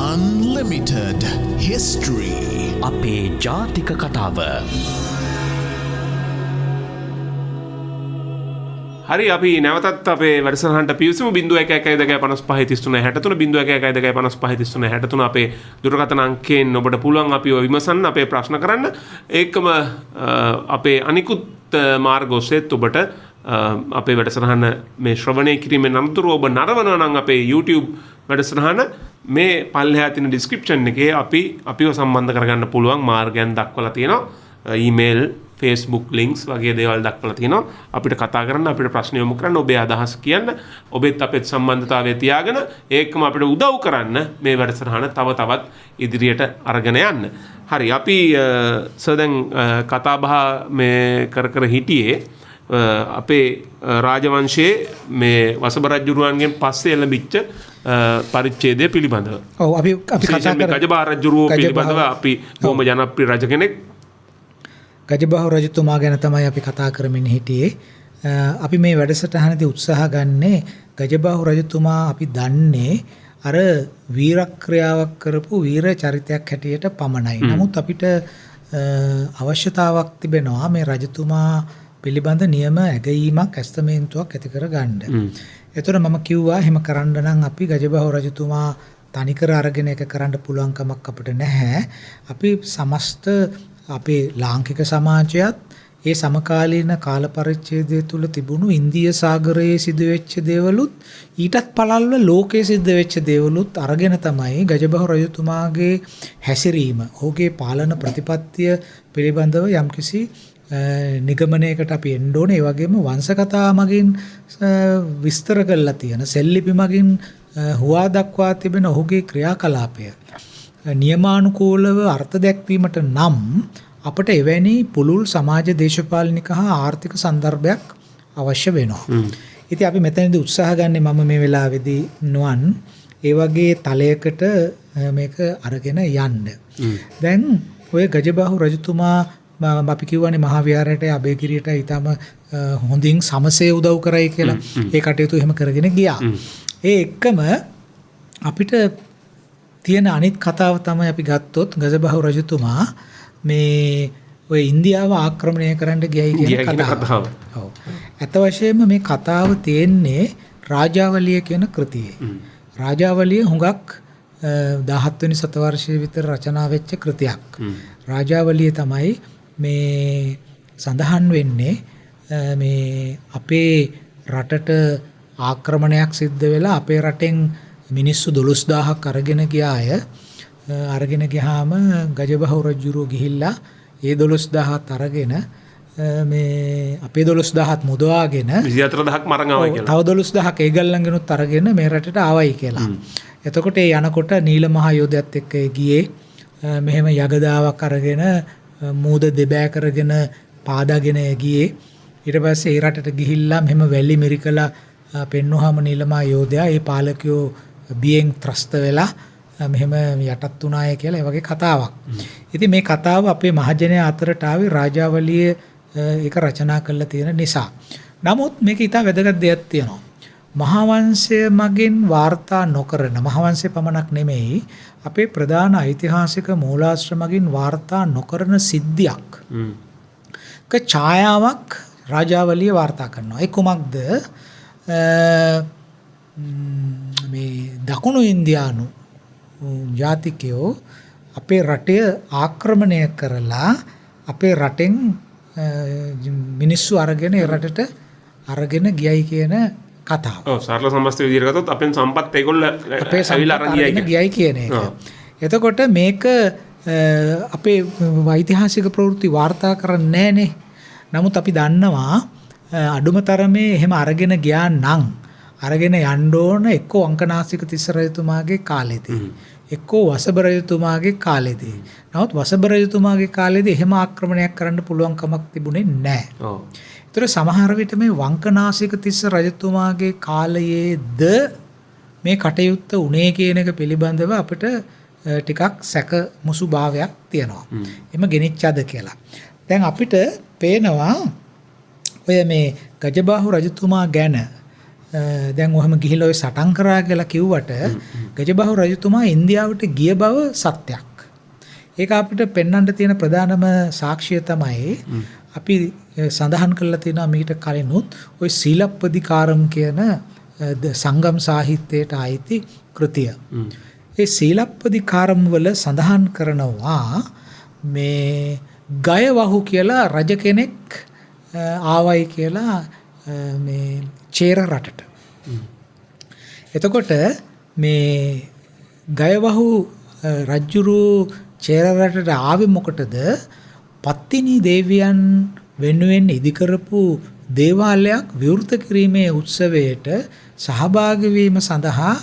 Unlimited History. අපේ ජාතික කතාව. හරි අපි නැවතත් අපේ වැඩසටහනට පිවිසමු 0112533363 0112533363 අපේ දුරකථන අංකයෙන් ඔබට පුළුවන් අපිව විමසන්න අපේ ප්‍රශ්න කරන්න ඒකම අපේ අනිකුත් මාර්ග ඔස්සේත් ඔබට අපේ වැඩසටහන මේ ශ්‍රවණය කිරීමෙන් අනතුරුව ඔබ නරවනවා නම් අපේ YouTube වැඩසටහන මේ පල්ලෙහා තියෙන description එකේ අපිව සම්බන්ධ කරගන්න පුළුවන් මාර්ගයන් දක්වලා තියෙනවා ඊමේල් Facebook links වගේ දේවල් දක්වලා තියෙනවා අපිට කතා කරන්න අපිට ප්‍රශ්න යොමු කරන්න ඔබේ අදහස් කියන්න ඔබෙත් අපෙත් සම්බන්ධතාවය තියාගෙන ඒකම අපිට උදව් කරන්න මේ වැඩසටහන තව තවත් ඉදිරියට අරගෙන යන්න. හරි අපි දැන් කතා බහ මේ කර හිටියේ අපේ රාජවංශයේ මේ වසභ රජුරුවන්ගෙන් පස්සේ එළඹිච්ච පරිච්ඡේදය පිළිබඳව. ඔව් අපි කතා කරා ගජබහ රජුරුව පිළිබඳව අපි බොහොම ජනප්‍රිය රජ කෙනෙක්. ගජබහ රජතුමා ගැන තමයි අපි කතා කරමින් හිටියේ. අපි මේ වැඩසටහනදී උත්සාහ ගන්නේ ගජබහ රජතුමා අපි දන්නේ අර වීරක්‍රියාවක් කරපු වීර චරිතයක් හැටියට පමණයි. නමුත් අපිට අවශ්‍යතාවක් තිබෙනවා මේ රජතුමා පිළිබඳ නියම ඇගයීමක් ඇස්තමේන්තුවක් ඇති කර ගන්න. එතකොට මම කිව්වා එහෙම කරන්න නම් අපි ගජබහ රජතුමා තනිකර අරගෙන එක කරන්න පුළුවන් කමක් අපිට නැහැ. අපි සමස්ත අපේ ලාංකික සමාජයත් ඒ සමකාලීන කාල පරිච්ඡේදය තුළ තිබුණු ඉන්දිය සාගරයේ සිදුවෙච්ච දේවලුත් ඊටත් පළල්ව ලෝකයේ සිද්ධ වෙච්ච දේවලුත් අරගෙන තමයි ගජබහ රජතුමාගේ හැසිරීම ඔහුගේ පාලන ප්‍රතිපත්තිය පිළිබඳව යම්කිසි නිගමනයකට අපි එන්න ඕනේ. ඒ වගේම වංශ කතා මගින් විස්තර කරලා තියෙන සෙල්ලිපි මගින් හුවා දක්වා තිබෙන ඔහුගේ ක්‍රියාකලාපය නියමානුකූලව අර්ථ දැක්වීමට නම් අපට එවැනි පුළුල් සමාජ දේශපාලනික හා ආර්ථික સંદર્ભයක් අවශ්‍ය වෙනවා. ඉතින් අපි මෙතනදී උත්සාහ ගන්නේ මම මේ වෙලාවේදී නුවන් ඒ වගේ තලයකට මේක අරගෙන යන්න. දැන් ඔය ගජබහ රජතුමා අපි කියවනේ මහා විහාරයට අබේගිරියට ඊටම හොඳින් සමසේ උදව් කරයි කියලා. ඒ කටයුතු එහෙම කරගෙන ගියා. ඒ එක්කම අපිට තියෙන අනිත් කතාව තමයි අපි ගත්තොත් ගජබහ රජතුමා මේ ඔය ඉන්දියාව ආක්‍රමණය කරන්න ගියයි කියන කතාව. ඔව්. අත වශයෙන්ම මේ කතාව තියෙන්නේ රාජාවලිය කියන කෘතියේ. රාජාවලිය හුඟක් 17 වෙනි සතවර්ෂයේ විතර රචනා වෙච්ච කෘතියක්. රාජාවලිය තමයි මේ සඳහන් වෙන්නේ මේ අපේ රටට ආක්‍රමණයක් සිද්ධ වෙලා අපේ රටෙන් මිනිස්සු 12000ක් අරගෙන ගියාය. අරගෙන ගියාම ගජබහ රජුරෝ ගිහිල්ලා ඒ 12000ත් අරගෙන මේ අපේ 12000ත් මුදවාගෙන 24000ක් මරන් ආවයි කියලා. තව 12000ක් ඒගොල්ලන්ගෙනුත් අරගෙන මේ රටට ආවයි කියලා. එතකොට ඒ යනකොට නීල මහ යෝධයත් එක්ක ගියේ මෙහෙම යගදාවක් අරගෙන මූද දෙබෑ කරගෙන පාදාගෙන ගියේ. ඊට පස්සේ ඒ රටට ගිහිල්ලා මෙහෙම වැලි මිරිකලා පෙන්නුවාම නීල මහ යෝධයා ඒ පාලකයෝ බියෙන් ත්‍රස්ත වෙලා මෙහෙම යටත් වුණාය කියලා ඒ වගේ කතාවක්. ඉතින් මේ කතාව අපේ මහජනයා අතරට ආවේ රාජාවලිය ඒක රචනා කරලා තියෙන නිසා. නමුත් මේක ඊට වැදගත් දෙයක් තියෙනවා. මහාවංශය මගින් වාර්තා නොකරන මහාවංශය පමණක් නෙමෙයි අපේ ප්‍රධාන ඓතිහාසික මූලාශ්‍ර මගින් වාර්තා නොකරන සිද්ධියක්. ඡායාවක් රාජාවලිය වාර්තා කරනවා. ඒ කුමක්ද? මේ දකුණු ඉන්දියානු ජාතිකයෝ අපේ රටේ ආක්‍රමණය කරලා අපේ රටෙන් මිනිස්සු අරගෙන ඒ රටට අරගෙන ගියයි කියන කතාව. ඔව් සරල සම්මස්ත විදිහට ගත්තොත් අපෙන් සම්පත් ඒගොල්ලෝ ඇවිල්ලා අරන් ගියයි කියන එක. එතකොට මේක අපේ ඓතිහාසික ප්‍රවෘත්ති වාර්තා කරන්නේ නැහනේ. නමුත් අපි දන්නවා අඩුම තරමේ එහෙම අරගෙන ගියා නම් අරගෙන යන්න ඕන එක්කෝ අංකනාසික තිස්ස රජතුමාගේ කාලෙදී එක්කෝ වසභ රජතුමාගේ කාලෙදී. නමුත් වසභ රජතුමාගේ කාලෙදී එහෙම ආක්‍රමණයක් කරන්න පුළුවන් කමක් තිබුණේ නැහැ. ඔව්. ඒතර සමහර විට මේ වංකනාසික තිස්ස රජතුමාගේ කාලයේද මේ කටයුත්ත උනේ කියන එක පිළිබඳව අපිට ටිකක් සැක මුසු භාවයක් තියෙනවා. එම ගෙනිච්චද කියලා. දැන් අපිට පේනවා ඔය මේ ගජබහ රජතුමා ගැන දැන් ඔහම ගිහිල්ලා ඔය සටන් කරා කියලා කිව්වට ගජබහු රජතුමා ඉන්දියාවට ගිය බව සත්‍යයක්. ඒක අපිට පෙන්වන්න තියෙන ප්‍රධානම සාක්ෂිය තමයි අපි සඳහන් කරලා තියෙනවා මීට කලිනුත් ওই සීලප්පදිකාරම් කියන සංගම් සාහිත්‍යයට අයිති කෘතිය. ඒ සීලප්පදිකාරම් වල සඳහන් කරනවා මේ ගයවහු කියලා රජ කෙනෙක් ආවයි කියලා මේ චේර රටට. එතකොට මේ ගයවහු රජ්ජුරු චේර රටට ආවේ මොකටද? පත්තිනි දේවියන් වෙනුවෙන් ඉදිකරපු දේවාලයක් විවෘත කිරීමේ උත්සවයට සහභාගී වීම සඳහා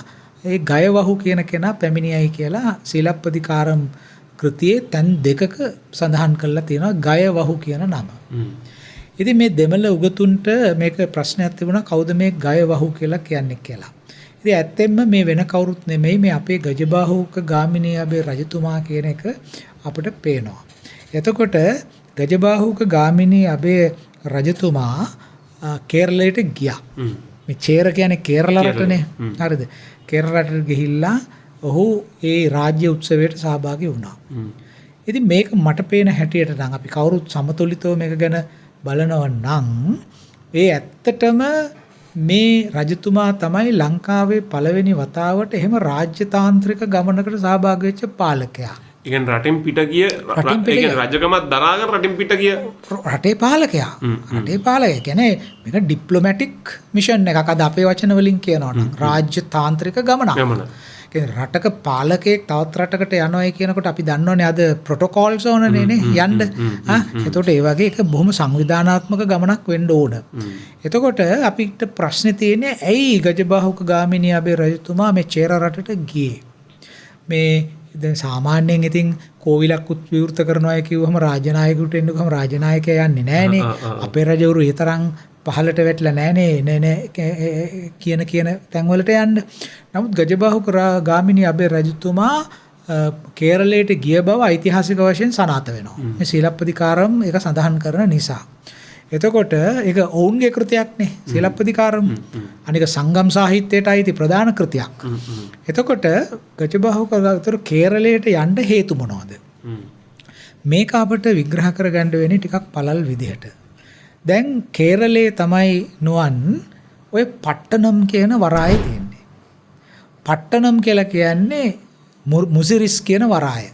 ඒ ගයවහු කියන කෙනා පැමිණියයි කියලා සීලප්පදිකාරම් කෘතියේ තැන් දෙකක සඳහන් කරලා තියෙනවා ගයවහු කියන නම. ඉතින් මේ දෙමළ උගතුන්ට මේක ප්‍රශ්නයක් තිබුණා කවුද මේ ගයවහු කියලා කියන්නේ කියලා. ඉතින් ඇත්තෙන්ම මේ වෙන කවුරුත් නෙමෙයි මේ අපේ ගජබාහුක ගාමිණී අබේ රජතුමා කියන එක අපිට පේනවා. එතකොට ගජබාහුක ගාමිණී අබේ රජතුමා කේරළයට ගියා. මේ චේර කියන්නේ කේරළ රටනේ. හරිද? කේරළ රටට ගිහිල්ලා ඔහු ඒ රාජ්‍ය උත්සවයට සහභාගී වුණා. ඉතින් මේක මට පේන හැටියට නම් අපි කවුරුත් සමතුලිතව මේක ගැන බලනවා නම් ඒ ඇත්තටම මේ රජතුමා තමයි ලංකාවේ පළවෙනි වතාවට එහෙම රාජ්‍යතාන්ත්‍රික ගමනකට සහභාගී වෙච්ච පාලකයා. ඒ කියන්නේ රටින් පිට ගිය රජකමත් දරාගෙන රටින් පිට ගිය රටේ පාලකයා. රටේ පාලකයා කියන්නේ මේක ඩිප්ලොමැටික් මිෂන් එකක්. අද අපේ වචන වලින් කියනවා නම් රාජ්‍යතාන්ත්‍රික ගමනක්. රටක පාලකයෙක් තවත් රටකට යනවායි කියනකොට අපි දන්නවනේ අද ප්‍රොටෝකෝල්ස් ඕනනේ යන්න. එතකොට ඒ වගේ එක බොහොම සංවිධානාත්මක ගමනක් වෙන්න ඕන. එතකොට අපිට ප්‍රශ්නේ තියෙන්නේ ඇයි ගජබාහුක ගාමිණී අබේ රජතුමා මේ චේර රටට ගියේ? මේ දැන් සාමාන්‍යයෙන් ඉතින් කෝවිලක් විවෘත කරනවා කිව්වම රාජනායකයෙකුට එන්න ගම රාජනායකයා යන්නේ නැහනේ. අපේ රජවරු ඒ තරම් පහලට වැටලා නැහනේ නේ කියන තැන්වලට යන්න. නමුත් ගජබාහුක ගාමිණී අබේ රජතුමා කේරළයට ගිය බව ඓතිහාසික වශයෙන් සනාථ වෙනවා. මේ සීලප්පදිකාරම් ඒක සඳහන් කරන නිසා. එතකොට ඒක ඔවුන්ගේ කෘතියක් නේ සීලප්පදිකාරම්. අනික සංගම් සාහිත්‍යයට අයිති ප්‍රධාන කෘතියක්. එතකොට ගජබාහුක කේරළයට යන්න හේතු මොනවද? මේක අපිට විග්‍රහ කරගන්න වෙන්නේ ටිකක් පළල් විදිහට. දැන් කේරළයේ තමයි නුවන් ඔය පට්ටනම් කියන වරාය තියෙන්නේ. පට්ටනම් කියලා කියන්නේ මුසිරිස් කියන වරාය.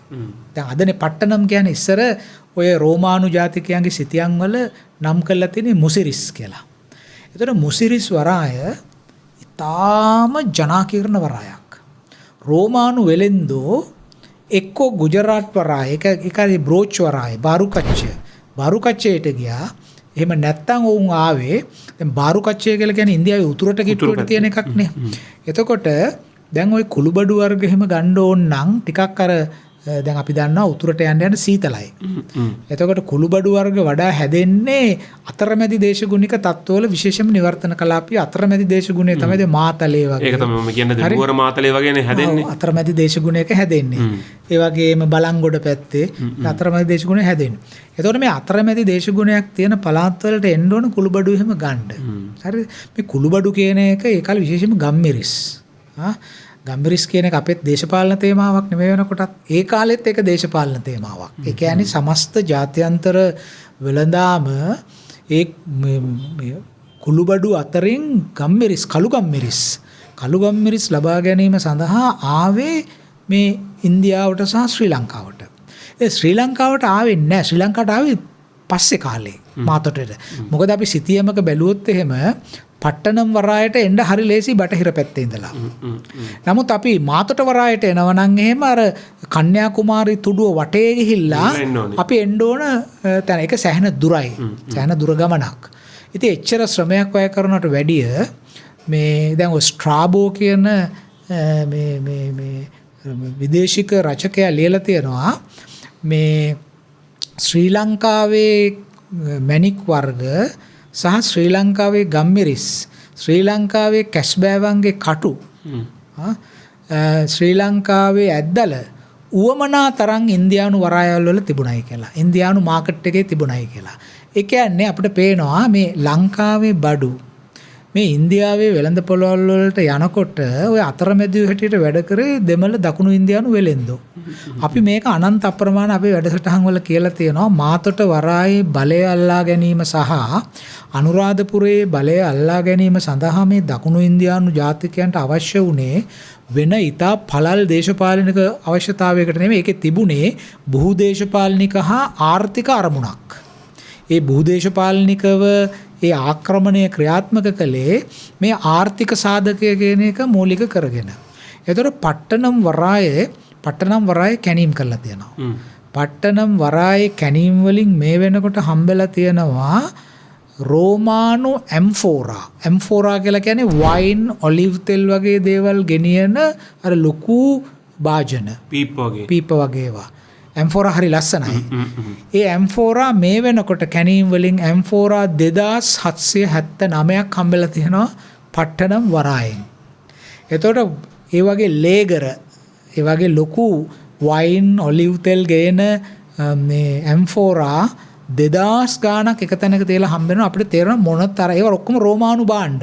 දැන් අදනේ පට්ටනම් කියන්නේ ඉස්සර ඔය රෝමානු ජාතිකයන්ගේ සිතියන් වල නම් කරලා තියෙන්නේ මුසිරිස් කියලා. ඒතර මුසිරිස් වරාය ඊටාම ජනාකීර්ණ වරායක්. රෝමානු වෙලෙන්දෝ එක්කෝ ගුජරාට් වරාය ඒකයි බ්‍රෝච් වරාය බාරුකච්චයට ගියා. එහෙම නැත්තම් වුන් ආවේ දැන් බාරුකච්චය කියලා කියන්නේ ඉන්දියාවේ උතුරට කිට්ටුවට තියෙන එකක් නේ. එතකොට දැන් ওই කුළුබඩු වර්ග එහෙම ගන්න ඕන නම් ටිකක් අර දැන් අපි දන්නවා උතුරට යන්න සීතලයි. එතකොට කුළුබඩු වර්ග වඩා හැදෙන්නේ අතරමැදි දේශගුණික තත්ත්වවල විශේෂම නිවර්තන කලාපී අතරමැදි දේශගුණය තමයි මාතලේ වගේ. ඒක තමයි මම කියන්නේ නුවර මාතලේ වගේනේ හැදෙන්නේ. අතරමැදි දේශගුණයක හැදෙන්නේ. ඒ වගේම බලංගොඩ පැත්තේ අතරමැදි දේශගුණය හැදෙන්නේ. එතකොට මේ අතරමැදි දේශගුණයක් තියෙන පළාත් වලට එන්න ඕන කුළුබඩු එහෙම ගන්න. හරිද? මේ කුළුබඩු කියන එක ඒ කාලේ විශේෂම ගම්මිරිස්. ගම්මිරිස් කියන එක අපේ දේශපාලන තේමාවක් නෙමෙයි වෙනකොටත් ඒ කාලෙත් ඒක දේශපාලන තේමාවක්. ඒ කියන්නේ සමස්ත ජාත්‍යන්තර වෙළඳාම ඒ කුළුබඩු අතරින් ගම්මිරිස් කළු ගම්මිරිස් ලබා ගැනීම සඳහා ආවේ මේ ඉන්දියාවට සහ ශ්‍රී ලංකාවට. ඒ ශ්‍රී ලංකාවට ආවේ නැහැ. ශ්‍රී ලංකාවට ආවේ පස්සේ කාලේ මාතොටට. මොකද අපි සිතියමක බැලුවොත් එහෙම පට්ටනම් වරායට එන්න හරි ලේසි බටහිර පැත්තේ ඉඳලා. නමුත් අපි මාතොට වරායට එනවා නම් එහෙම අර කන්‍යාකුමාරි තුඩුව වටේ ගිහිල්ලා අපි එන්න ඕන තැන ඒක සෑහෙන දුරයි. සෑහෙන දුර ගමනක්. ඉතින් එච්චර ශ්‍රමයක් වැය කරනවට වැඩිය මේ දැන් ඔය ස්ට්‍රාබෝ කියන මේ විදේශික රචකයා ලියලා තියෙනවා මේ ශ්‍රී ලංකාවේ මැණික් වර්ග සහ ශ්‍රී ලංකාවේ ගම්මිරිස් ශ්‍රී ලංකාවේ කැස්බෑවන්ගේ කටු ශ්‍රී ලංකාවේ ඇද්දල උවමනා තරම් ඉන්දියානු වරායවල වල තිබුණයි කියලා. ඉන්දියානු මාකට් එකේ තිබුණයි කියලා. ඒ කියන්නේ අපිට පේනවා මේ ලංකාවේ බඩු මේ ඉන්දියාවේ වෙළඳ පොළවල් වලට යනකොට ඔය අතරමැදියෝ හැටියට වැඩ කරේ දෙමළ දකුණු ඉන්දියානු වෙළෙන්දෝ. අපි මේක අනන්ත අප්‍රමාණ අපේ වැඩසටහන් වල කියලා තියෙනවා. මාතොට වරායේ බලය අල්ලා ගැනීම සහ අනුරාධපුරයේ බලය අල්ලා ගැනීම සඳහා මේ දකුණු ඉන්දියානු ජාතිකයන්ට අවශ්‍ය වුණේ වෙන ඉතා පළල් දේශපාලනික අවශ්‍යතාවයකට නෙමෙයි. ඒකේ තිබුණේ බහුදේශපාලනික හා ආර්ථික අරමුණක්. ඒ බහුදේශපාලනිකව ඒ ආක්‍රමණය ක්‍රියාත්මක කළේ මේ ආර්ථික සාධකය කියන එක මූලික කරගෙන. එතකොට පට්ටනම් වරායේ කැනීම් කරලා තියෙනවා. පට්ටනම් වරායේ කැනීම් වලින් මේ වෙනකොට හම්බෙලා තියෙනවා රෝමානු ඇම්ෆෝරා කියලා කියන්නේ වයින් ඔලිව් තෙල් වගේ දේවල් ගෙනියන අර ලොකු භාජන පීප වගේ ඒවා. ඇම්ෆෝරා හරි ලස්සනයි. ඒ ඇම්ෆෝරා මේ වෙනකොට කැනීම් වලින් ඇම්ෆෝරා 2779ක් හම්බෙලා තියෙනවා පට්ටනම් වරායෙන්. එතකොට ඒ වගේ ලේගර ඒ වගේ ලොකු වයින් ඔලිව් තෙල් ගේන මේ ඇම්ෆෝරා 2000 ගාණක් එක තැනක තියලා හම්බ වෙනවා. අපිට තේරෙන මොනතර ඒවා ඔක්කොම රෝමානු භාණ්ඩ.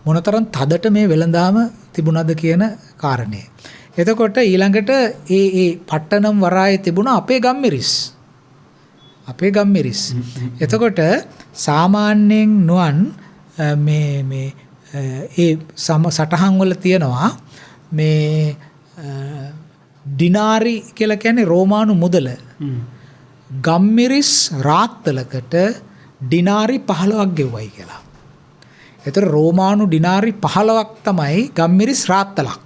මොනතරම් තදට මේ වෙළඳාම තිබුණාද කියන කාරණේ. එතකොට ඊළඟට ඒ පට්ටනම් වරායේ තිබුණ අපේ ගම්මිරිස්. එතකොට සාමාන්‍යයෙන් නුවන් මේ ඒ සටහන් වල තියෙනවා මේ ඩිනාරි කියලා කියන්නේ රෝමානු මුදල. ගම්මිරිස් රාත්තලකට ඩිනාරි 15ක් ගෙව්වයි කියලා. එතකොට රෝමානු ඩිනාරි 15ක් තමයි ගම්මිරිස් රාත්තලක්.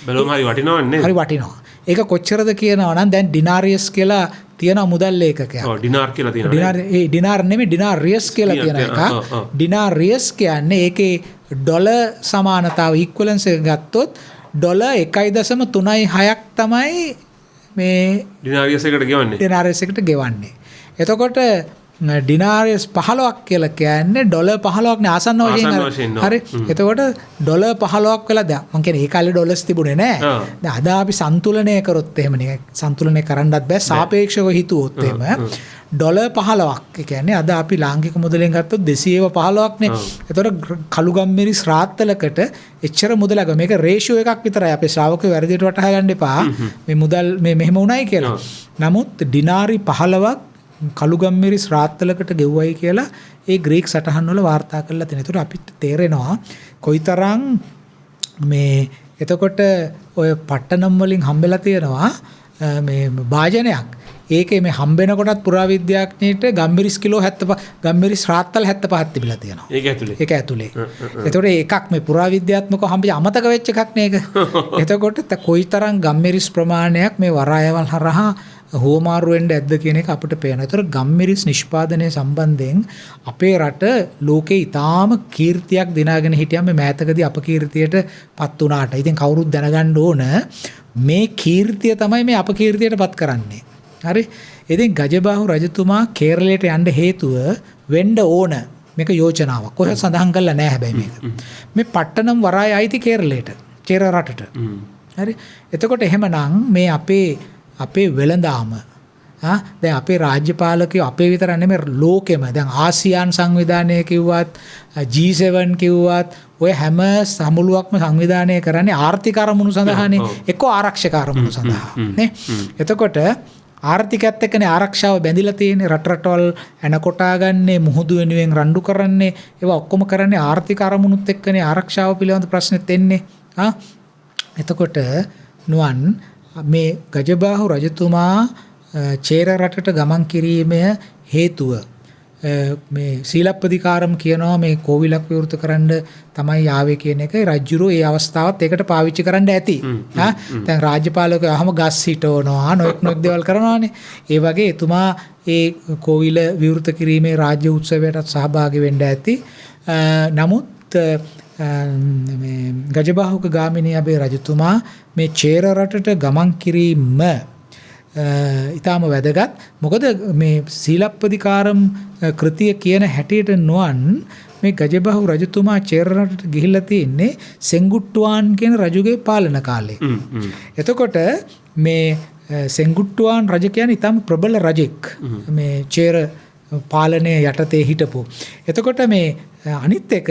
බැලුවම හරි වටිනවන්නේ. හරි වටිනවා. ඒක කොච්චරද කියනවා නම් දැන් ඩිනාරියස් කියලා තියෙන මුදල් ඒකකයක්. ඔව් ඩිනාර් කියලා තියෙනවා. ඩිනාර් නෙමෙයි ඩිනාරියස් කියලා තියෙන එක. ඩිනාරියස් කියන්නේ ඒකේ ඩොලර් සමානතාව ඉක්වලන්ස් එක ගත්තොත් ඩොලර් 1.36ක් තමයි මේ ඩිනාරියස් එකට ගෙවන්නේ. එතකොට ඩිනාරියස් 15ක් කියලා කියන්නේ ඩොලර් 15ක් නේ ආසන්න වශයෙන්. හරි. එතකොට ඩොලර් 15ක් වෙලා දැන් මම කියන්නේ ඒ කාලේ ඩොලර්ස් තිබුණේ නැහැ. දැන් අද අපි සන්තුලනය කරොත් එහෙම නේ සන්තුලනය කරන්නත් බෑ සාපේක්ෂව හිතුවොත් එහෙම ඩොලර් 15ක්. ඒ කියන්නේ අද අපි ලාංකික මුදලෙන් ගත්තොත් 215ක් නේ. එතකොට කළුගම්මිරිස් රාත්තලකට එච්චර මුදලක මේක රේෂියෝ එකක් විතරයි. අපේ ශ්‍රාවකයෝ වැරදියට වටහා ගන්න එපා. මේ මුදල් මේ මෙහෙම උණයි කියලා. නමුත් ඩිනාරි 15ක් කළුගම්මිරිස් රාත්තලකට ගෙව්වයි කියලා ඒ ග්‍රීක සටහන් වල වාර්තා කරලා තියෙනවා. ඒකට අපිට තේරෙනවා කොයිතරම් මේ එතකොට ඔය පට්ටනම් වලින් හම්බෙලා තියෙනවා මේ භාජනයක්. ඒකේ මේ හම්බෙන කොටත් පුරාවිද්‍යාඥයෙක්ට ගම්මිරිස් කිලෝ 75 ගම්මිරිස් රාත්තල් 75ක් තිබිලා තියෙනවා. ඒක ඇතුලේ. එතකොට එකක් මේ පුරාවිද්‍යාත්මකව හම්බෙච්ච අමතක වෙච්ච එකක් නේක. එතකොට කොයිතරම් ගම්මිරිස් ප්‍රමාණයක් මේ වරායවල් හරහා හෝමාරු වෙන්න ඇද්ද කියන එක අපිට පේනවා. ඒතර ගම්මිරිස් නිෂ්පාදනය සම්බන්ධයෙන් අපේ රට ලෝකේ ඊටාම කීර්තියක් දිනාගෙන හිටියා. මේ මෑතකදී අපකීර්තියට පත් වුණාට. ඉතින් කවුරුත් දැනගන්න ඕන මේ කීර්තිය තමයි මේ අපකීර්තියට පත් කරන්නේ. හරි. ඉතින් ගජබාහු රජතුමා කේරළයට යන්න හේතුව වෙන්න ඕන මේක යෝජනාවක්. කොහෙවත් සඳහන් කරලා නැහැ හැබැයි මේක. මේ පට්ටනම් වරාය අයිති කේරළයට. කේරළ රටට. හරි. එතකොට එහෙමනම් මේ අපේ වෙළඳාම දැන් අපේ රාජ්‍ය පාලකයෝ අපේ විතර නෙමෙයි ලෝකෙම දැන් ආසියානු සංවිධානය කිව්වත් G7 කිව්වත් ඔය හැම සමුළුවක්ම සංවිධානය කරන්නේ ආර්ථික අරමුණු සඳහානේ එක්ක ආරක්ෂක අරමුණු සඳහා නේ. එතකොට ආර්ථිකයත් එක්කනේ ආරක්ෂාව බැඳිලා තියෙන්නේ. රටවල් එන කොටා ගන්නේ මුහුදු වෙනුවෙන් රණ්ඩු කරන්නේ ඒවා ඔක්කොම කරන්නේ ආර්ථික අරමුණුත් එක්කනේ ආරක්ෂාව පිළිබඳ ප්‍රශ්නෙත් එන්නේ. එතකොට නුවන් මේ ගජබාහු රජතුමා චේර රටට ගමන් කිරීමේ හේතුව මේ සීලප්පදිකාරම් කියනවා මේ කෝවිලක් විවෘත කරන්න තමයි ආවේ කියන එක. රජුරෝ ඒ අවස්ථාවත් ඒකට පාවිච්චි කරන්න ඇති. දැන් රාජ්‍යපාලකයෝ අහම ගස් හිටවනවා නොඑක් දේවල් කරනවානේ. ඒ වගේ එතුමා ඒ කෝවිල විවෘත කිරීමේ රාජ්‍ය උත්සවයටත් සහභාගී වෙන්න ඇති. නමුත් මේ ගජබාහුක ගාමිණී අබේ රජතුමා මේ චේර රටට ගමන් කිරීම ඊටාම වැදගත්. මොකද මේ සීලප්පදිකාරම් කෘතිය කියන හැටියට නොවන් මේ ගජබාහු රජතුමා චේර රටට ගිහිල්ලා තියෙන්නේ සෙන්ගුට්ටුවාන් කියන රජුගේ පාලන කාලේ. එතකොට මේ සෙන්ගුට්ටුවාන් රජ කියන්නේ ඊටාම ප්‍රබල රජෙක්. මේ චේර පාලනය යටතේ හිටපු. එතකොට මේ අනිත් එක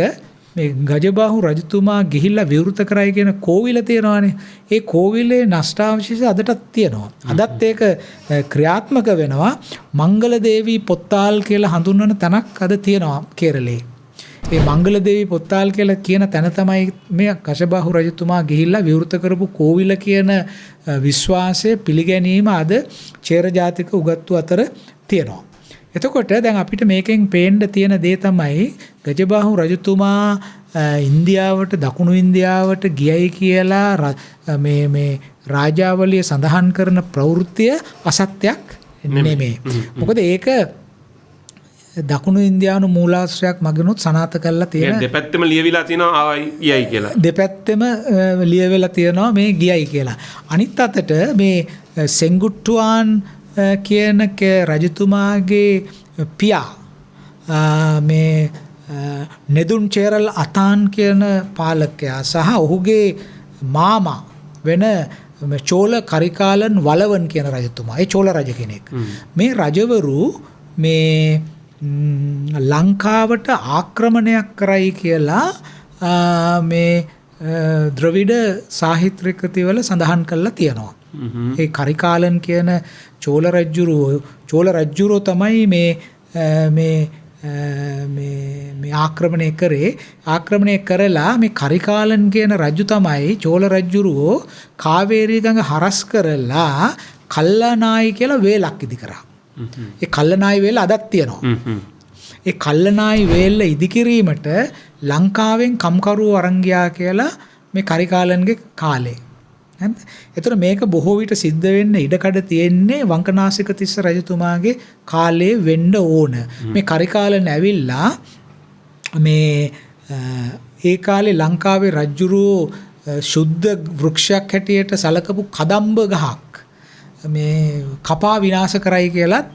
මේ ගජබාහු රජතුමා ගිහිල්ලා විවෘත කරයි කියන කෝවිල තියෙනවානේ. ඒ කෝවිලේ නෂ්ටාවශේෂ අදටත් තියෙනවා. අදත් ඒක ක්‍රියාත්මක වෙනවා. මංගල දේවී පොත්තාල් කියලා හඳුන්වන තැනක් අද තියෙනවා කේරළේ. ඒ මංගල දේවී පොත්තාල් කියලා කියන තැන තමයි මේ ගජබාහු රජතුමා ගිහිල්ලා විවෘත කරපු කෝවිල කියන විශ්වාසය පිළිගැනීම අද චේර ජාතික උගත්තු අතර තියෙනවා. එතකොට දැන් අපිට මේකෙන් පේන්න තියෙන දේ තමයි ගජබාහු රජතුමා ඉන්දියාවට දකුණු ඉන්දියාවට ගියයි කියලා මේ රාජාවලිය සඳහන් කරන ප්‍රවෘත්තිය අසත්‍යයක් නෙමෙයි. මොකද ඒක දකුණු ඉන්දියානු මූලාශ්‍රයක් මගිනුත් සනාථ කරලා තියෙන දෙපැත්තම ලියවිලා තියෙනවා ආවයි ගියයි කියලා. දෙපැත්තම ලියවිලා තියෙනවා මේ ගියයි කියලා. අනිත් අතට මේ සෙන්ගුට්ටුවාන් කියන රජතුමාගේ පියා මේ නෙදුන් චේරල් අතාන් කියන පාලකයා සහ ඔහුගේ මාමා වෙන චෝල කරිකාලන් වලවන් කියන රජතුමා. ඒ චෝල රජ කෙනෙක්. මේ රජවරු මේ ලංකාවට ආක්‍රමණයක් කරයි කියලා මේ ද්‍රවිඩ සාහිත්‍ය කෘතිවල සඳහන් කරලා තියෙනවා. ඒ කරිකාලන් කියන චෝල රජ්ජුරුව තමයි මේ ආක්‍රමණය කරේ. ආක්‍රමණය කරලා මේ කරිකාලන් කියන රජු තමයි චෝල රජ්ජුරුවෝ කාවේරී ගඟ හරස් කරලා කල්ලනායි කියලා වේලක් ඉදි කරා. ඒ කල්ලනායි වේල අදත් තියෙනවා. ඒ කල්ලනායි වේල ඉදි කිරීමට ලංකාවෙන් කම්කරුවෝ අරන් ගියා කියලා මේ කරිකාලන්ගේ කාලේ. එතකොට මේක බොහෝ විට සිද්ධ වෙන්න ඉඩකඩ තියෙන්නේ වංකනාසික තිස්ස රජතුමාගේ කාලේ වෙන්න ඕන. මේ කරිකාලන් ඇවිල්ලා මේ ඒ කාලේ ලංකාවේ රජුරෝ සුද්ධ වෘක්ෂයක් හැටියට සලකපු කදම්බ ගහක් මේ කපා විනාශ කරයි කියලත්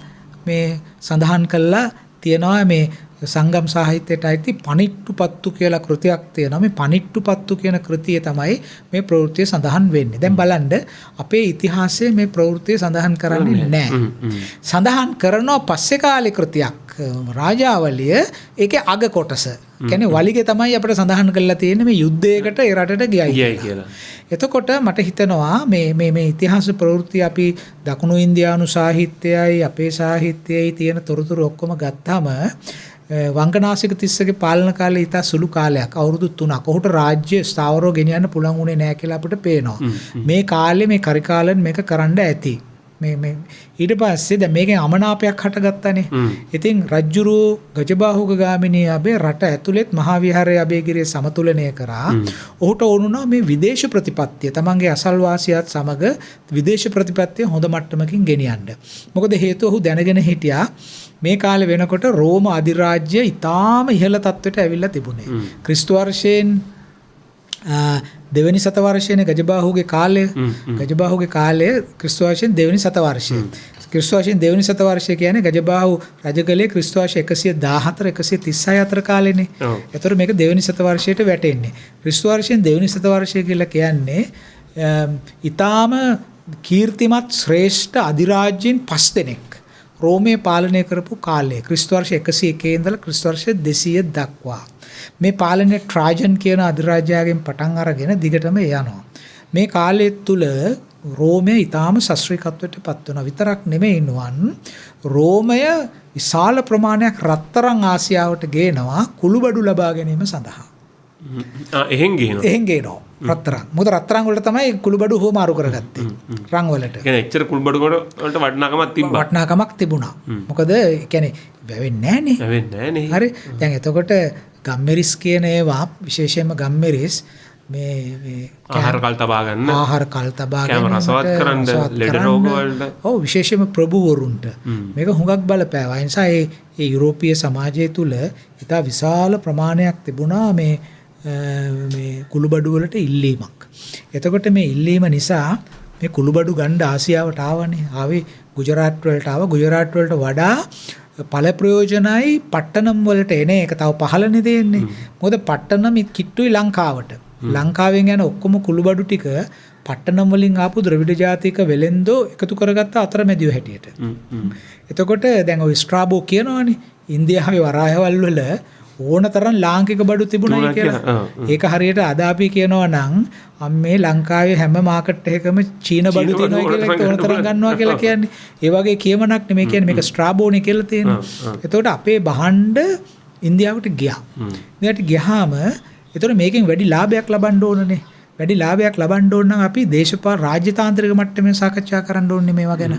මේ සඳහන් කළා තියෙනවා. මේ සංගම් සාහිත්‍යයට අයිති පනිට්ටුපත්තු කියලා කෘතියක් තියෙනවා. මේ පනිට්ටුපත්තු කියන කෘතිය තමයි මේ ප්‍රවෘත්තිය සඳහන් වෙන්නේ. දැන් බලන්න අපේ ඉතිහාසයේ මේ ප්‍රවෘත්තිය සඳහන් කරන්නේ නැහැ. සඳහන් කරනවා පස්සේ කාලේ කෘතියක් රාජාවලිය ඒකේ අග කොටස. කියන්නේ වලිගේ තමයි අපිට සඳහන් කරලා තියෙන්නේ මේ යුද්ධයකට ඒ රටට ගියයි කියලා. එතකොට මට හිතෙනවා මේ ඉතිහාස ප්‍රවෘත්ති අපි දකුණු ඉන්දියානු සාහිත්‍යයයි අපේ සාහිත්‍යයයි තියෙන තොරතුරු ඔක්කොම ගත්තාම වංකනාසික තිස්සගේ පාලන කාලේ ඉතා සුළු කාලයක් අවුරුදු 3ක්. ඔහුට රාජ්‍ය ස්ථාවරව ගෙනියන්න පුළුවන් වුණේ නැහැ කියලා අපිට පේනවා. මේ කාලේ මේ කරිකාලන් මේක කරන්න ඇති. මේ ඊට පස්සේ දැන් මේකෙන් අමනාපයක් හටගත්තානේ. ඉතින් රජ්ජුරුව ගජබාහුග ගාමිණී අබේ රට ඇතුළෙත් මහා විහාරයේ අබේගිරිය සමතුලනය කරා. ඔහුට ඕනුණා මේ විදේශ ප්‍රතිපත්තිය තමන්ගේ අසල්වාසියාත් සමග විදේශ ප්‍රතිපත්තිය හොඳ මට්ටමකින් ගෙනියන්න. මොකද හේතුව ඔහු දැනගෙන හිටියා මේ කාලේ වෙනකොට රෝම අධිරාජ්‍ය ඉතාම ඉහළ තත්ත්වයට ඇවිල්ලා තිබුණේ. ක්‍රිස්තු වර්ෂයෙන් දෙවනි සතවර්ෂයේ ගජබාහුගේ කාලය ක්‍රිස්තු වර්ෂයෙන් දෙවනි සතවර්ෂය. ක්‍රිස්තු වර්ෂයෙන් දෙවනි සතවර්ෂය කියන්නේ ගජබාහු රජකලේ ක්‍රිස්තු වර්ෂ 114 136 අතර කාලෙනේ. ඒතර මේක දෙවනි සතවර්ෂයට වැටෙන්නේ. ක්‍රිස්තු වර්ෂයෙන් දෙවනි සතවර්ෂය කියලා කියන්නේ ඊටාම කීර්තිමත් ශ්‍රේෂ්ඨ අධිරාජ්‍යයන් 5 දෙනෙක් රෝමයේ පාලනය කරපු කාලය. ක්‍රිස්තු වර්ෂ 101 ඉඳලා ක්‍රිස්තු වර්ෂ 200 දක්වා මේ පාලනය ට්‍රාජන් කියන අධිරාජ්‍යයෙන් පටන් අරගෙන දිගටම යනවා. මේ කාලය තුල රෝමය ඊටාම ශාස්ත්‍රීයත්වයට පත් වෙනවා. විතරක් නෙමෙයි නුවන් රෝමය විශාල ප්‍රමාණයක් රත්තරන් ආසියාවට ගේනවා කුළුබඩු ලබා ගැනීම සඳහා. එහෙන් ගේනවා රත්තරන්. මොකද රත්තරන් වලට තමයි කුළුබඩු හොමාරු කරගත්තේ. රන් වලට. කියන්නේ එච්චර කුළුබඩු වලට වටිනාකමක් තිබුණා. මොකද කියන්නේ වැවෙන්නේ නැහනේ. හරි. දැන් එතකොට ගම්මෙරිස් කියන ඒවා විශේෂයෙන්ම ගම්මෙරිස් මේ ආහාර කල් තබා ගන්න කැම රසවත් කරන්න ලෙඩ රෝග වලට ඔව් විශේෂයෙන්ම ප්‍රභූවරුන්ට මේක හුඟක් බලපෑවා. ඒ නිසා ඒ යුරෝපීය සමාජය තුල ඉතා විශාල ප්‍රමාණයක් තිබුණා මේ කුළුබඩු වලට ඉල්ලීමක්. එතකොට මේ ඉල්ලීම නිසා මේ කුළුබඩු ගන්න ආසියාවට ආවනේ. ආවේ ගුජරාට් වලට ආවා. ගුජරාට් වලට වඩා ඵල ප්‍රයෝජනයි පට්ටනම් වලට එන එක තව පහළනේ දෙන්නේ. මොකද පට්ටනම් කිට්ටුයි ලංකාවට. ලංකාවෙන් යන ඔක්කොම කුළුබඩු ටික පට්ටනම් වලින් ආපු ද්‍රවිඩ ජාතික වෙලෙන්දෝ එකතු කරගත්ත අතරමැදියෝ හැටියට. එතකොට දැන් ඔය ස්ට්‍රාබෝ කියනවනේ ඉන්දියාවේ වරායවල් වල ඕනතරම් ලාංකික බඩු තිබුණා කියලා. ඒක හරියට අද අපි කියනවා නම් මේ ලංකාවේ හැම මාකට් එකකම චීන බඩු තියෙනවා කියලා ඒක ඕනතරම් ගන්නවා කියලා කියන්නේ. ඒ වගේ කියමනක් නෙමෙයි කියන්නේ මේක ස්ට්‍රාබෝනි කියලා තියෙනවා. එතකොට අපේ භාණ්ඩ ඉන්දියාවට ගියා. ඉන්දියාවට ගියාම එතකොට මේකෙන් වැඩි ලාභයක් ලබන්න ඕනනේ. වැඩි ලාභයක් ලබන්න ඕන නම් අපි දේශපාලන රාජ්‍යතාන්ත්‍රික මට්ටමේ සාකච්ඡා කරන්න ඕනේ මේවා ගැන.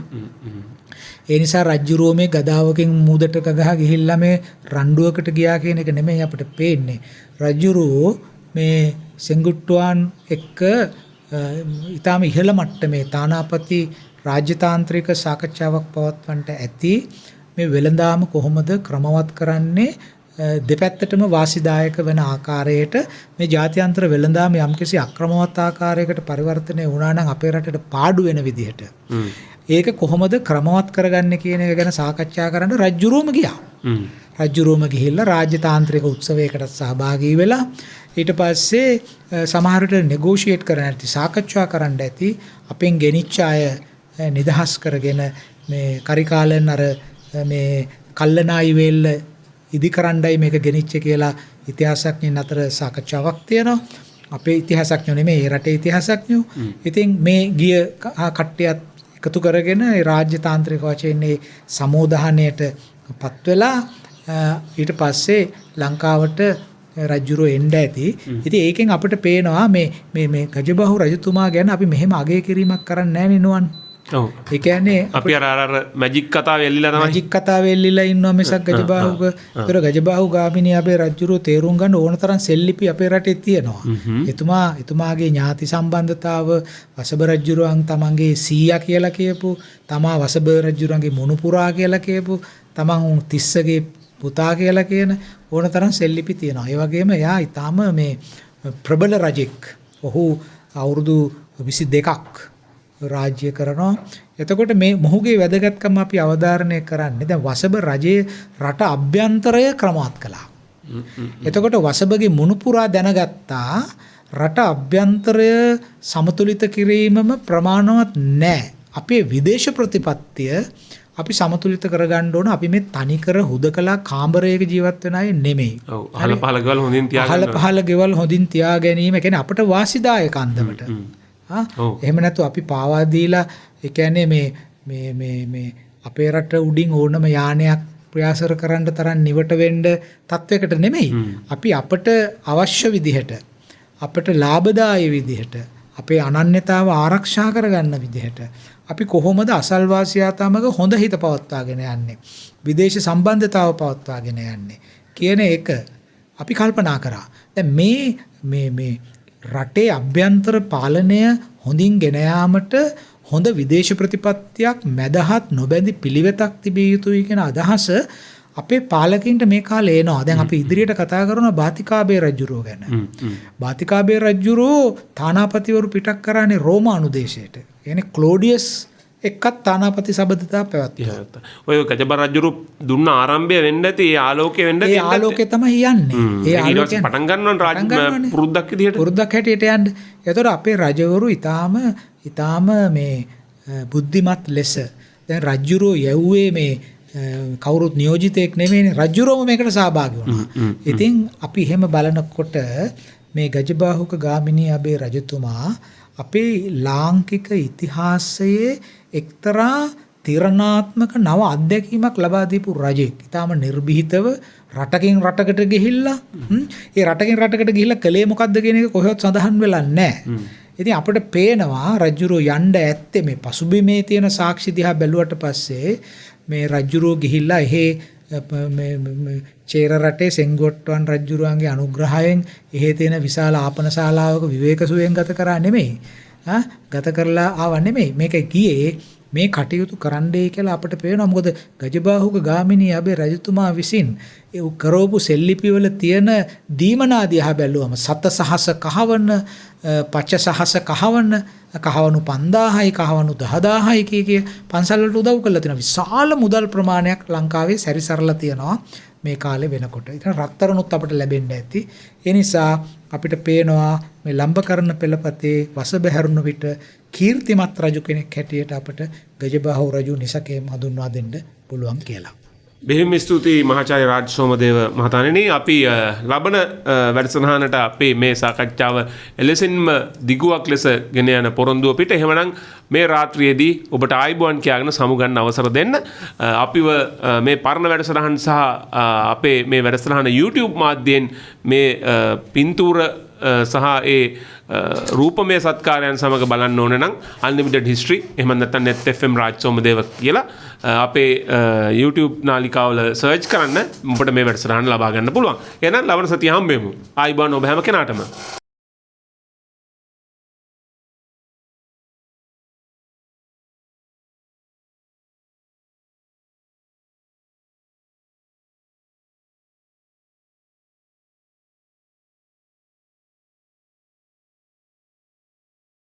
ඒ නිසා රජ්ජුරුව මේ ගදාවකින් මූදට ගහ ගිහිල්ලා මේ රණ්ඩුවකට ගියා කියන එක නෙමෙයි අපිට පේන්නේ. රජ්ජුරුව මේ සෙන්ගුට්ටුවන් එක්ක ඊටාම ඉහළ මට්ටමේ තානාපති රාජ්‍යතාන්ත්‍රික සාකච්ඡාවක් පවත්වන්නට ඇති. මේ වෙළඳාම කොහොමද ක්‍රමවත් කරන්නේ දෙපැත්තටම වාසිදායක වෙන ආකාරයට මේ ජාත්‍යන්තර වෙළඳාම යම්කිසි අක්‍රමවත් ආකාරයකට පරිවර්තනය වුණා නම් අපේ රටට පාඩු වෙන විදිහට ඒක කොහොමද ක්‍රමවත් කරගන්නේ කියන එක ගැන සාකච්ඡා කරන්න රජ්ජුරුවම ගියා. රජ්ජුරුවම ගිහිල්ලා රාජ්‍යතාන්ත්‍රික උත්සවයකට සහභාගී වෙලා ඊට පස්සේ සමහර විට නෙගෝෂියේට් කරන්න ඇති සාකච්ඡා කරන්න ඇති අපෙන් ගෙනිච්ච අය නිදහස් කරගෙන මේ කරිකාලෙන් අර මේ කල්ලනායි වේල්ල ඉදිකරණ්ඩයි මේක ගෙනිච්ච කියලා ඉතිහාසඥයන් අතර සාකච්ඡාවක් තියෙනවා. අපේ ඉතිහාසඥයෝ නෙමෙයි ඒ රටේ ඉතිහාසඥයෝ. ඉතින් මේ ගිය කට්ටියත් එකතු කරගෙන රාජ්‍යතාන්ත්‍රික වශයෙන් මේ සමෝධානයට පත් වෙලා ඊට පස්සේ ලංකාවට රජුරෝ එන්න ඇති. ඉතින් ඒකෙන් අපිට පේනවා මේ ගජබහු රජතුමා ගැන අපි මෙහෙම අගය කිරීමක් කරන්නේ නැහැ නෙනුවන්. ඔව්. ඒ කියන්නේ අපි අර මැජික් කතාව එල්ලිලා තමයි. මැජික් කතාව එල්ලිලා ඉන්නවා මිසක් ගජබාහුක. ඒතර ගජබාහු ගාමිණී අපේ රජුරෝ තේරුම් ගන්න ඕන තරම් සෙල්ලිපි අපේ රටේ තියෙනවා. එතුමාගේ ඥාති සම්බන්ධතාව වසබ රජුරන් තමන්ගේ සීයා කියලා කියපු, තමා වසබ රජුරන්ගේ මොනුපුරා කියලා කියපු, තමන් තිස්සගේ පුතා කියලා කියන ඕන තරම් සෙල්ලිපි තියෙනවා. ඒ වගේම එයා ඊටාම මේ ප්‍රබල රජෙක්. ඔහු අවුරුදු 22ක් රාජ්‍ය කරනවා. එතකොට මේ මොහුගේ වැදගත්කම අපි අවධාරණය කරන්නේ දැන් වසබ රජයේ රට අභ්‍යන්තරය ක්‍රමවත් කළා. එතකොට වසබගේ මුණුපුරා දැනගත්තා රට අභ්‍යන්තරය සමතුලිත කිරීමම ප්‍රමාණවත් නැහැ. අපේ විදේශ ප්‍රතිපත්තිය අපි සමතුලිත කරගන්න ඕන. අපි මේ තනිකර හුදකලා කාමරයක ජීවත් වෙන අය නෙමෙයි. ඔව්. අහල පහල ගෙවල් හොඳින් තියාගන්න. අහල පහල ගෙවල් හොඳින් තියා ගැනීම කියන්නේ අපට වාසිදායක අන්දමට. එහෙම නැතු අපි පාවා දීලා ඒ කියන්නේ මේ අපේ රට උඩින් ඕනම යානයක් ප්‍රයාසර කරන්න තරම් නිවට වෙන්න තත්වයකට නෙමෙයි. අපි අපට අවශ්‍ය විදිහට අපට ලාභදායී විදිහට අපේ අනන්‍යතාව ආරක්ෂා කරගන්න විදිහට අපි කොහොමද අසල්වාසියා තමග හොඳ හිත පවත්වාගෙන යන්නේ විදේශ සම්බන්ධතාව පවත්වාගෙන යන්නේ කියන එක අපි කල්පනා කරා. දැන් මේ රටේ අභ්‍යන්තර පාලනය හොඳින් ගෙන යාමට හොඳ විදේශ ප්‍රතිපත්තියක් මැදහත් නොබැඳි පිළිවෙතක් තිබිය යුතුයි කියන අදහස අපේ පාලකින්ට මේ කාලේ එනවා. දැන් අපි ඉදිරියට කතා කරනවා බාතිකාබේ රජුරෝ ගැන. බාතිකාබේ රජුරෝ තානාපතිවරු පිටක් කරානේ රෝමානු දේශයට. කියන්නේ ක්ලෝඩියස් එක්කත් තානාපති සබඳතා පැවැත්වුවා. ඔය ගජබ රජුරු දුන්න ආරම්භය වෙන්න ඇති ඒ ආලෝකය වෙන්න ඇති. ඒ ආලෝකය තමයි යන්නේ. ඒ ආලෝකයෙන් පටන් ගන්නවන් රාජ පුරුද්දක් විදිහට. පුරුද්දක් හැටියට යන්නේ. ඒතකොට අපේ රජවරු ඊටාම මේ බුද්ධිමත් ලෙස දැන් රජුරෝ යවුවේ මේ කවුරුත් නියෝජිතයෙක් නෙමෙයිනේ. රජුරෝම මේකට සහභාගී වුණා. ඉතින් අපි එහෙම බලනකොට මේ ගජබාහුක ගාමිණී අබේ රජතුමා අපේ ලාංකික ඉතිහාසයේ එක්තරා තිරණාත්මක නව අත්දැකීමක් ලබා දීපු රජෙක්. ඊටාම නිර්භීතව රටකින් රටකට ගිහිල්ලා ඒ රටකින් රටකට ගිහිල්ලා කලේ මොකද්ද කියන එක කොහෙවත් සඳහන් වෙලා නැහැ. ඉතින් අපිට පේනවා රජුරෝ යන්න ඇත්තේ මේ පසුබිමේ තියෙන සාක්ෂි දිහා බැලුවට පස්සේ මේ රජුරෝ ගිහිල්ලා එහෙ චේර රටේ සෙන්ගොට්ටුවන් රජුරුවන්ගේ අනුග්‍රහයෙන් එහෙ තියෙන විශාල ආපනශාලාවක විවේක සුවයෙන් ගත කරා නෙමෙයි. ගත කරලා ආව නෙමෙයි. මේක ගියේ මේ කටයුතු කරන්නයි කියලා අපිට පේනවා. මොකද ගජබාහුක ගාමිණී අබේ රජතුමා විසින් ඒ කරවපු සෙල්ලිපිවල තියෙන දීමනාදියා බැලුවම සත සහස කහවන පච සහස කහවන කහවණු 5000යි කහවණු 10000යි කිය පන්සල් වලට උදව් කරලා තියෙනවා. විශාල මුදල් ප්‍රමාණයක් ලංකාවේ සැරිසරලා තියෙනවා මේ කාලේ වෙනකොට. ඉතින් රත්තරණුත් අපිට ලැබෙන්න ඇති. ඒ නිසා අපිට පේනවා මේ ලම්බකරණ පෙළපතේ වසබ හැරුණු විට කීර්තිමත් රජු කෙනෙක් හැටියට අපිට ගජබාහු රජු නිසකේම හඳුන්වා දෙන්න පුළුවන් කියලා. බෙහෙම ස්තුතියි මහාචාර්ය රාජ් සෝමදේව මහතාණෙනි. අපි ලබන වැඩසටහනට අපේ මේ සාකච්ඡාව එලෙසින්ම දිගුවක් ලෙස ගෙන යන පොරොන්දුව පිට. එහෙමනම් මේ රාත්‍රියේදී ඔබට ආයිබෝන් කියලාගෙන සමුගන්න අවසර දෙන්න. අපිව මේ පරණ වැඩසටහන් සහ අපේ මේ වැඩසටහන YouTube මාධ්‍යයෙන් මේ පින්තූර සහ ඒ රූපමය සත්කාරයන් සමග බලන්න ඕන නම් Unlimited History එහෙම නැත්නම් Net FM රාජ් සෝමදේව කියලා අපේ YouTube නාලිකාවල සර්ච් කරන්න ඔබට මේ වැඩසටහන ලබා ගන්න පුළුවන්. එහෙනම් ලබන සතිය හම්බෙමු. ආයිබෝන් ඔබ හැම කෙනාටම.